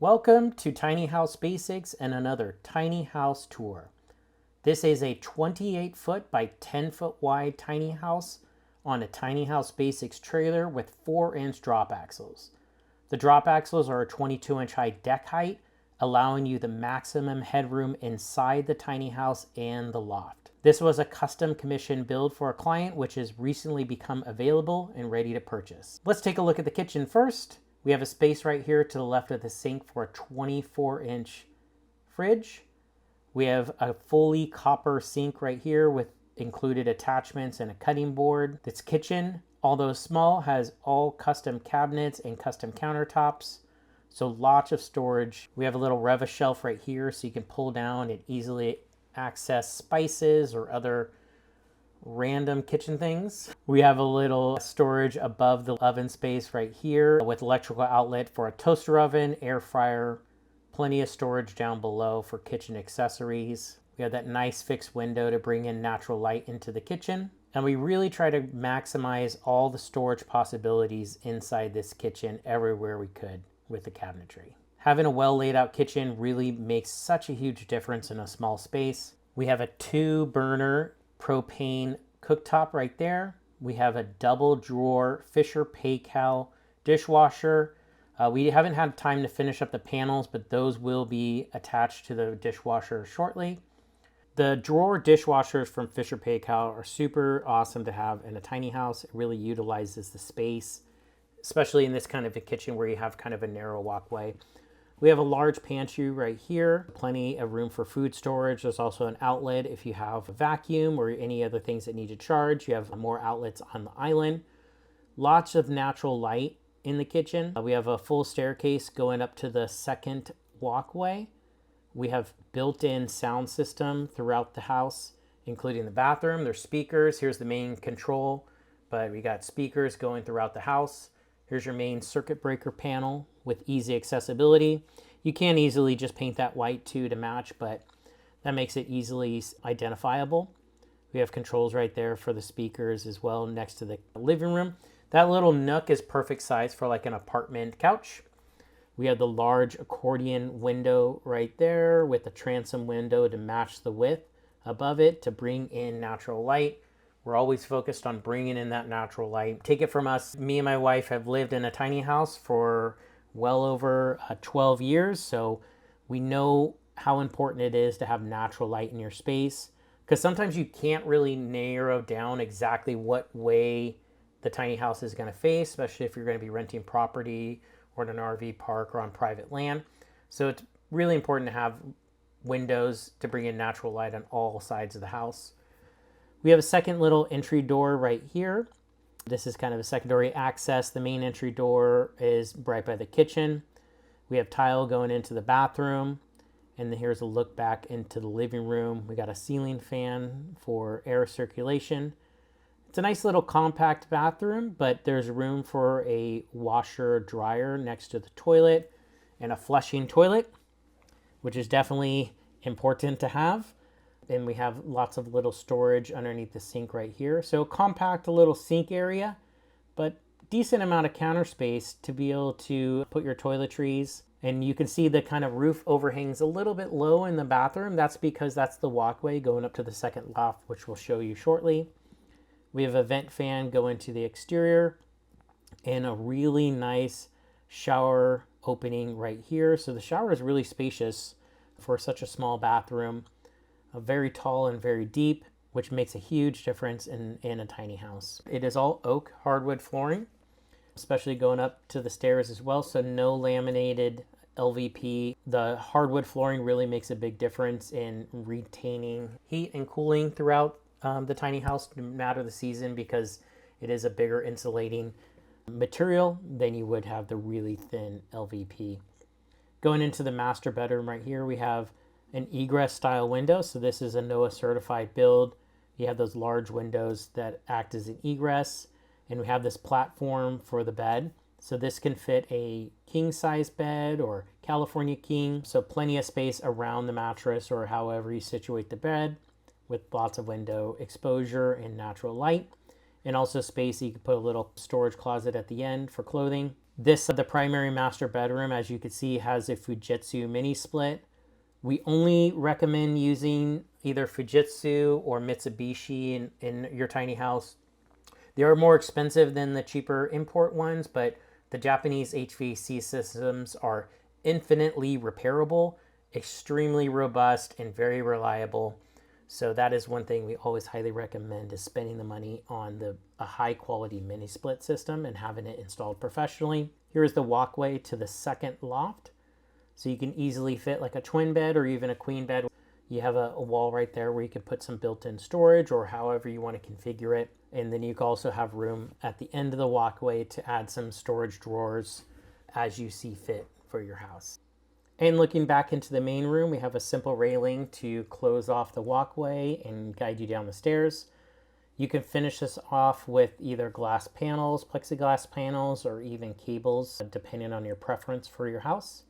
Welcome to Tiny House Basics and another tiny house tour. This is a 28 foot by 10 foot wide tiny house on a Tiny House Basics trailer with 4-inch drop axles. The drop axles are a 22-inch high deck height, allowing you the maximum headroom inside the tiny house and the loft. This was a custom commission build for a client which has recently become available and ready to purchase. Let's take a look at the kitchen first. We have a space right here to the left of the sink for a 24-inch fridge. We have a fully copper sink right here with included attachments and a cutting board. This kitchen, although small, has all custom cabinets and custom countertops, so lots of storage. We have a little Reva shelf right here so you can pull down and easily access spices or other random kitchen things. We have a little storage above the oven space right here with electrical outlet for a toaster oven, air fryer, plenty of storage down below for kitchen accessories. We have that nice fixed window to bring in natural light into the kitchen. And we really try to maximize all the storage possibilities inside this kitchen everywhere we could with the cabinetry. Having a well laid out kitchen really makes such a huge difference in a small space. We have a 2-burner propane cooktop right there. We have a double drawer Fisher Paykel dishwasher. We haven't had time to finish up the panels, but those will be attached to the dishwasher shortly. The drawer dishwashers from Fisher Paykel are super awesome to have in a tiny house. It really utilizes the space, especially in this kind of a kitchen where you have kind of a narrow walkway. We have a large pantry right here, plenty of room for food storage. There's also an outlet if you have a vacuum or any other things that need to charge. You have more outlets on the island. Lots of natural light in the kitchen. We have a full staircase going up to the second walkway. We have built-in sound system throughout the house, including the bathroom. There's speakers. Here's the main control, but we got speakers going throughout the house. Here's your main circuit breaker panel with easy accessibility. You can easily just paint that white too to match, but that makes it easily identifiable. We have controls right there for the speakers as well next to the living room. That little nook is perfect size for like an apartment couch. We have the large accordion window right there with the transom window to match the width above it to bring in natural light. We're always focused on bringing in that natural light. Take it from us, me and my wife have lived in a tiny house for well over 12 years, so we know how important it is to have natural light in your space, because sometimes you can't really narrow down exactly what way the tiny house is going to face, especially if you're going to be renting property or in an RV park or on private land. So it's really important to have windows to bring in natural light on all sides of the house. We have a second little entry door right here. This is kind of a secondary access. The main entry door is right by the kitchen. We have tile going into the bathroom. And then here's a look back into the living room. We got a ceiling fan for air circulation. It's a nice little compact bathroom, but there's room for a washer dryer next to the toilet and a flushing toilet, which is definitely important to have. And we have lots of little storage underneath the sink right here. So compact little sink area, but decent amount of counter space to be able to put your toiletries. And you can see the kind of roof overhangs a little bit low in the bathroom. That's because that's the walkway going up to the second loft, which we'll show you shortly. We have a vent fan going to the exterior and a really nice shower opening right here. So the shower is really spacious for such a small bathroom. Very tall and very deep, which makes a huge difference in a tiny house. It is all oak hardwood flooring, especially going up to the stairs as well. So no laminated LVP. The hardwood flooring really makes a big difference in retaining heat and cooling throughout the tiny house, no matter the season, because it is a bigger insulating material than you would have the really thin LVP. Going into the master bedroom right here, we have an egress style window. So this is a NOAA certified build. You have those large windows that act as an egress, and we have this platform for the bed. So this can fit a king size bed or California king. So plenty of space around the mattress or however you situate the bed, with lots of window exposure and natural light. And also space, you can put a little storage closet at the end for clothing. The primary master bedroom, as you can see, has a Fujitsu mini split. We only recommend using either Fujitsu or Mitsubishi in your tiny house. They are more expensive than the cheaper import ones, but the Japanese HVAC systems are infinitely repairable, extremely robust, and very reliable. So that is one thing we always highly recommend, is spending the money on a high quality mini split system and having it installed professionally. Here's the walkway to the second loft. So you can easily fit like a twin bed or even a queen bed. You have a wall right there where you can put some built-in storage or however you want to configure it. And then you can also have room at the end of the walkway to add some storage drawers as you see fit for your house. And looking back into the main room, we have a simple railing to close off the walkway and guide you down the stairs. You can finish this off with either glass panels, plexiglass panels, or even cables, depending on your preference for your house.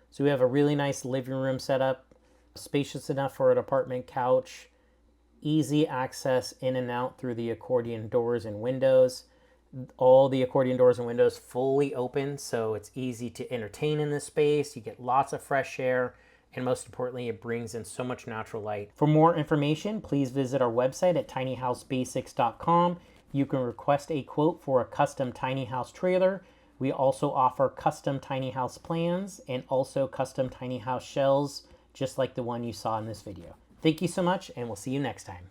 So we have a really nice living room setup, spacious enough for an apartment couch, easy access in and out through the accordion doors and windows. All the accordion doors and windows fully open, so it's easy to entertain in this space. You get lots of fresh air, and most importantly, it brings in so much natural light. For more information, please visit our website at tinyhousebasics.com. You can request a quote for a custom tiny house trailer. We also offer custom tiny house plans and also custom tiny house shells, just like the one you saw in this video. Thank you so much, and we'll see you next time.